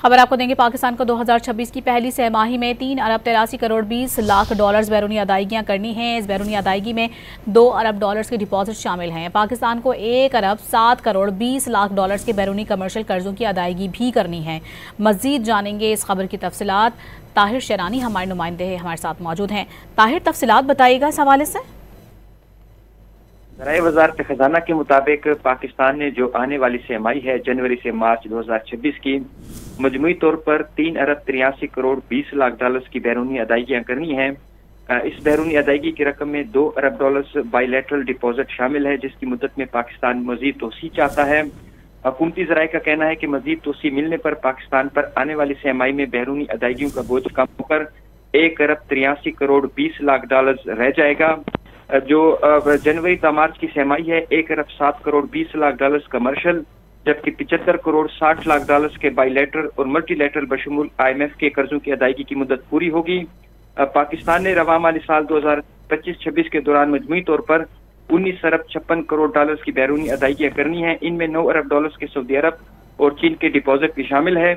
खबर आपको देंगे। पाकिस्तान को 2026 की पहली सहमाही में 3 अरब 83 करोड़ 20 लाख डॉलर्स बैरूनी अदायगियां करनी हैं। इस बैरूनी अदायगी में 2 अरब डॉलर्स के डिपॉजिट शामिल हैं। पाकिस्तान को 1 अरब 7 करोड़ 20 लाख डॉलर्स के बैरूनी कमर्शियल कर्जों की अदायगी भी करनी है। मजीद जानेंगे इस खबर की तफसीलात। ताहिर शेरानी हमारे नुमाइंदे हमारे साथ मौजूद हैं। ताहिर, तफसीलात बताइएगा इस हवाले से। ज़राए वज़ारत ख़ज़ाना के मुताबिक पाकिस्तान ने जो आने वाली सहमाही है जनवरी से मार्च 2026 की मजमूई तौर पर 3 अरब 83 करोड़ 20 लाख डॉलर्स की बैरूनी अदायगियां करनी हैं। इस बैरूनी अदायगी की रकम में 2 अरब डॉलर्स बायलैटरल डिपॉजिट शामिल है, जिसकी मुद्दत में पाकिस्तान मजीद तोसी चाहता है। हुकूमती ज़राए का कहना है कि मजीद तोसी मिलने पर पाकिस्तान पर आने वाली सहमाही में बैरूनी अदायगियों का बोझ कम होकर 1 अरब 83 करोड़ 20 लाख डॉलर्स रह जाएगा। जो जनवरी ता मार्च की सहमाही है 1 अरब 7 करोड़ 20 लाख डॉलर्स कमर्शियल, जबकि 75 करोड़ 60 लाख डॉलर्स के बायलैटरल और मल्टीलैटरल बशमूल IMF के कर्जों की अदायगी की मुद्दत पूरी होगी। पाकिस्तान ने रवा माली साल 2025-26 के दौरान मजमूई तौर पर 19 अरब 56 करोड़ डॉलर्स की बैरूनी अदायगियां करनी है। इनमें 9 अरब डॉलर्स के सऊदी अरब और चीन के डिपॉजिट भी शामिल है।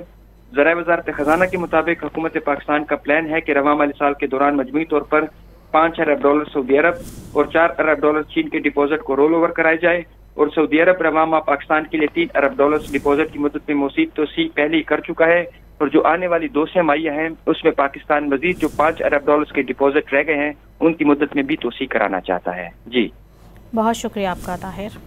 ज़राए वज़ारत ख़ज़ाना के मुताबिक हुकूमत पाकिस्तान का प्लान है कि रवा माली साल के दौरान मजमूई तौर पर 5 अरब डॉलर सऊदी अरब और 4 अरब डॉलर चीन के डिपॉजिट को रोल ओवर कराया जाए और सऊदी अरब रवा माह पाकिस्तान के लिए 3 अरब डॉलर डिपॉजिट की मुद्दत में मौसीद तोसी पहले ही कर चुका है। और जो आने वाली 2 सहमाहियां हैं उसमें पाकिस्तान मजीद जो 5 अरब डॉलर के डिपॉजिट रह गए हैं उनकी मुद्दत में भी तोसी कराना चाहता है। जी, बहुत शुक्रिया आपका ताहिर।